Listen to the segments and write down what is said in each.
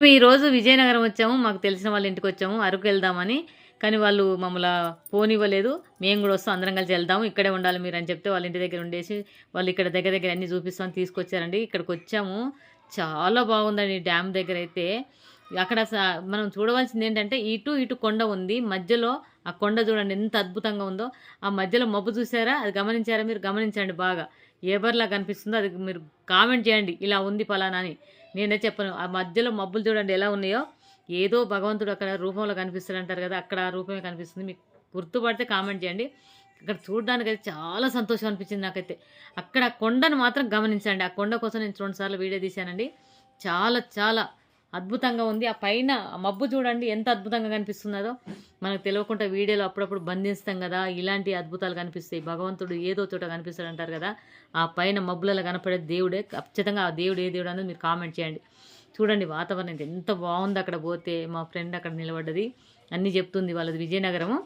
ఈరోజు విజయనగరం వచ్చాము. మాకు తెలిసిన వాళ్ళ ఇంటికి వచ్చాము అరకు వెళ్దామని. కానీ వాళ్ళు మమ్మల్ని పోనివ్వలేదు. మేము కూడా వస్తాం, అందరం కలిసి వెళ్దాము, ఇక్కడే ఉండాలి మీరు అని చెప్తే వాళ్ళ ఇంటి దగ్గర ఉండేసి వాళ్ళు ఇక్కడ దగ్గర దగ్గర అన్నీ చూపిస్తామని తీసుకొచ్చారండి. ఇక్కడికి వచ్చాము, చాలా బాగుందండి. డ్యామ్ దగ్గర అయితే అక్కడ మనం చూడవలసింది ఏంటంటే ఇటు ఇటు కొండ ఉంది, మధ్యలో ఆ కొండ చూడండి ఎంత అద్భుతంగా ఉందో. ఆ మధ్యలో మబ్బు చూసారా, అది గమనించారా మీరు? గమనించండి బాగా, ఎవరిలా కనిపిస్తుందో అది మీరు కామెంట్ చేయండి, ఇలా ఉంది ఫలానా అని. నేనే చెప్పను. ఆ మధ్యలో మబ్బులు చూడండి ఎలా ఉన్నాయో, ఏదో భగవంతుడు అక్కడ రూపంలో కనిపిస్తాడు అంటారు కదా, అక్కడ ఆ రూపమే కనిపిస్తుంది. మీకు గుర్తుపడితే కామెంట్ చేయండి. అక్కడ చూడడానికి అయితే చాలా సంతోషం అనిపించింది నాకైతే. అక్కడ కొండను మాత్రం గమనించండి. ఆ కొండ కోసం నేను 2 సార్లు వీడియో తీశానండి. చాలా చాలా అద్భుతంగా ఉంది. ఆ పైన మబ్బు చూడండి ఎంత అద్భుతంగా కనిపిస్తున్నదో. మనకు తెలియకుండా వీడియోలో అప్పుడప్పుడు బంధిస్తాం కదా, ఇలాంటి అద్భుతాలు కనిపిస్తాయి. భగవంతుడు ఏదో చోట కనిపిస్తాడు అంటారు కదా, ఆ పైన మబ్బులలో కనపడే దేవుడే. ఖచ్చితంగా ఆ దేవుడు ఏ దేవుడు అనేది మీరు కామెంట్ చేయండి. చూడండి వాతావరణం ఎంత బాగుంది. అక్కడ పోతే మా ఫ్రెండ్ అక్కడ నిలబడ్డది, అన్నీ చెప్తుంది. వాళ్ళది విజయనగరము.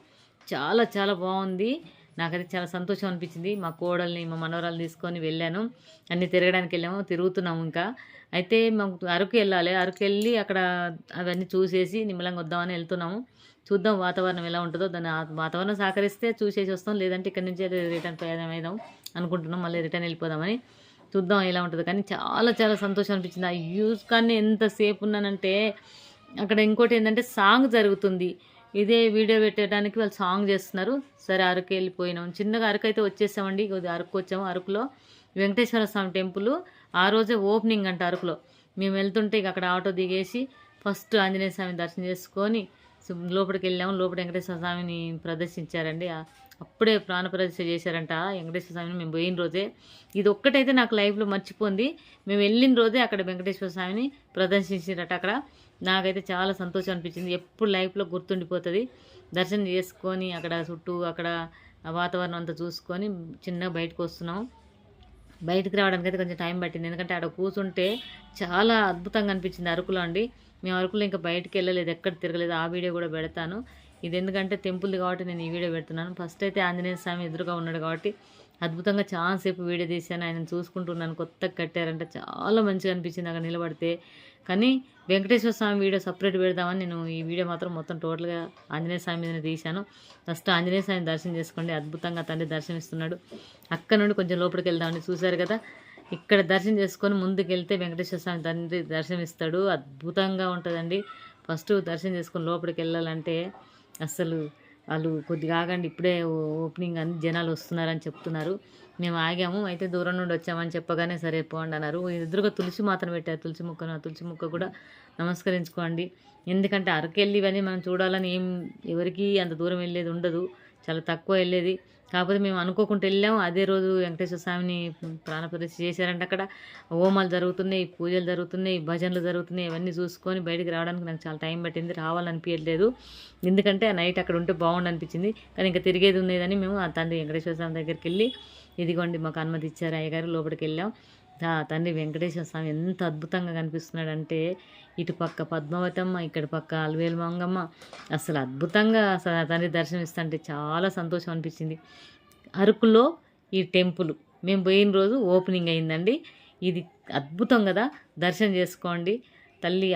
చాలా చాలా బాగుంది. నాకైతే చాలా సంతోషం అనిపించింది. మా కోడల్ని మా మనవరాలు తీసుకొని వెళ్ళాను, అన్నీ తిరగడానికి వెళ్ళాము, తిరుగుతున్నాము ఇంకా. అయితే మాకు అరకు వెళ్ళాలి, అరకు వెళ్ళి అక్కడ అవన్నీ చూసేసి నిమ్మలంగా వద్దామని వెళ్తున్నాము. చూద్దాం వాతావరణం ఎలా ఉంటుందో. దాన్ని వాతావరణం సహకరిస్తే చూసేసి వస్తాం, లేదంటే ఇక్కడి నుంచి రిటర్న్ ప్రయాణం అయిదాం అనుకుంటున్నాం. మళ్ళీ రిటర్న్ వెళ్ళిపోదామని. చూద్దాం ఎలా ఉంటుందో. కానీ చాలా చాలా సంతోషం అనిపించింది. ఆ యూస్ కానీ ఎంతసేపు ఉన్నానంటే, అక్కడ ఇంకోటి ఏంటంటే సాంగ్ జరుగుతుంది. ఇదే వీడియో పెట్టడానికి వాళ్ళు సాంగ్ చేస్తున్నారు. సరే అరకు వెళ్ళిపోయినాం, చిన్నగా అరకు అయితే వచ్చేసామండి. అరకు వచ్చాము. అరకులో వెంకటేశ్వర స్వామి టెంపుల్ ఆ రోజే ఓపెనింగ్ అంట అరకులో. మేము వెళ్తుంటే ఇక అక్కడ ఆటో దిగేసి ఫస్ట్ ఆంజనేయ స్వామిని దర్శనం చేసుకొని లోపలికి వెళ్ళాము. లోపల వెంకటేశ్వర స్వామిని ప్రదర్శించారండి. అప్పుడే ప్రాణప్రతిష్ఠ చేశారంట వెంకటేశ్వర స్వామిని. మేము పోయిన రోజే. ఇది ఒక్కటైతే నాకు లైఫ్లో మర్చిపోయింది. మేము వెళ్ళిన రోజే అక్కడ వెంకటేశ్వర స్వామిని ప్రదర్శించారట అక్కడ. నాకైతే చాలా సంతోషం అనిపించింది. ఎప్పుడు లైఫ్లో గుర్తుండిపోతుంది. దర్శనం చేసుకొని అక్కడ చుట్టూ అక్కడ వాతావరణం అంతా చూసుకొని చిన్నగా బయటకు వస్తున్నాం. బయటకు రావడానికి అయితే కొంచెం టైం పట్టింది, ఎందుకంటే అక్కడ కూర్చుంటే చాలా అద్భుతంగా అనిపించింది అరకులో అండి. మేము అరకులో ఇంకా బయటకు వెళ్ళలేదు, ఎక్కడ తిరగలేదు. ఆ వీడియో కూడా పెడతాను. ఇది ఎందుకంటే టెంపుల్ది కాబట్టి నేను ఈ వీడియో పెడుతున్నాను. ఫస్ట్ అయితే ఆంజనేయ స్వామి ఎదురుగా ఉన్నాడు కాబట్టి అద్భుతంగా చాలాసేపు వీడియో తీశాను. ఆయన చూసుకుంటున్నాను. కొత్తగా కట్టారంటే చాలా మంచిగా అనిపించింది అక్కడ నిలబడితే. కానీ వెంకటేశ్వర స్వామి వీడియో సపరేట్ పెడదామని నేను ఈ వీడియో మాత్రం మొత్తం టోటల్గా ఆంజనేయ స్వామి మీదనే తీశాను. ఫస్ట్ ఆంజనేయ స్వామిని దర్శనం చేసుకోండి, అద్భుతంగా తండ్రి దర్శనమిస్తున్నాడు. అక్కడ నుండి కొంచెం లోపలికి వెళ్దామని చూశారు కదా, ఇక్కడ దర్శనం చేసుకొని ముందుకు వెళ్తే వెంకటేశ్వర స్వామి తండ్రి దర్శనమిస్తాడు. అద్భుతంగా ఉంటుందండి. ఫస్ట్ దర్శనం చేసుకొని లోపలికి వెళ్ళాలంటే అసలు వాళ్ళు కొద్దిగా ఆగండి, ఇప్పుడే ఓపెనింగ్ అని జనాలు వస్తున్నారని చెప్తున్నారు. మేము ఆగాము. అయితే దూరం నుండి వచ్చామని చెప్పగానే సరే పోండి అన్నారు. ఎదురుగా తులసి మాత్రం పెట్టారు, తులసి మొక్కను. ఆ తులసి మొక్క కూడా నమస్కరించుకోండి. ఎందుకంటే అరకెళ్ళి ఇవన్నీ మనం చూడాలని ఎవరికి అంత దూరం వెళ్ళేది ఉండదు, చాలా తక్కువ వెళ్ళేది. కాకపోతే మేము అనుకోకుండా వెళ్ళాము. అదే రోజు వెంకటేశ్వర స్వామిని ప్రాణప్రతిష్ఠ చేశారంటే అక్కడ హోమాలు జరుగుతున్నాయి, పూజలు జరుగుతున్నాయి, భజనలు జరుగుతున్నాయి. ఇవన్నీ చూసుకొని బయటికి రావడానికి నాకు చాలా టైం పట్టింది. రావాలనిపించలేదు, ఎందుకంటే ఆ నైట్ అక్కడ ఉంటే బాగుండు అనిపించింది. కానీ ఇంకా తిరిగేది ఉండేదని మేము ఆ తండ్రి వెంకటేశ్వర స్వామి దగ్గరికి వెళ్ళి, ఇదిగోండి మాకు అనుమతి ఇచ్చారు అయ్యగారు, లోపలికి వెళ్ళాం. తండ్రి వెంకటేశ్వర స్వామి ఎంత అద్భుతంగా కనిపిస్తున్నాడంటే, ఇటు పక్క పద్మావతమ్మ, ఇక్కడ పక్క అలవేలు మంగమ్మ. అసలు అద్భుతంగా అసలు తండ్రి దర్శనం ఇస్తుంటే చాలా సంతోషం అనిపించింది. అరకులో ఈ టెంపుల్ మేము పోయిన రోజు ఓపెనింగ్ అయిందండి. ఇది అద్భుతం కదా, దర్శనం చేసుకోండి. తల్లి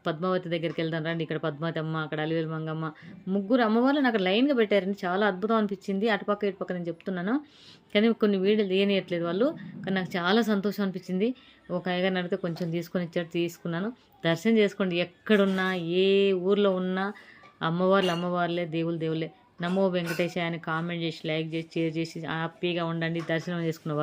పద్మావతి దగ్గరికి వెళ్దాం రండి. ఇక్కడ పద్మావతి అమ్మ, అక్కడ అలివేలు మంగమ్మ, ముగ్గురు అమ్మవాళ్ళు నాకు లైన్గా పెట్టారండి. చాలా అద్భుతం అనిపించింది. అటుపక్క ఇటుపక్క నేను చెప్తున్నాను, కానీ కొన్ని వీడియోలు తీయనియట్లేదు వాళ్ళు. కానీ నాకు చాలా సంతోషం అనిపించింది. ఒక అయ్యగారిని అడిగితే కొంచెం తీసుకొని ఇచ్చాడు, తీసుకున్నాను. దర్శనం చేసుకోండి. ఎక్కడున్నా ఏ ఊర్లో ఉన్నా అమ్మవార్లే, దేవుళ్ళే. నమో వెంకటేశాయ అని కామెంట్ చేసి, లైక్ చేసి, షేర్ చేసి హ్యాపీగా ఉండండి. దర్శనం చేసుకున్న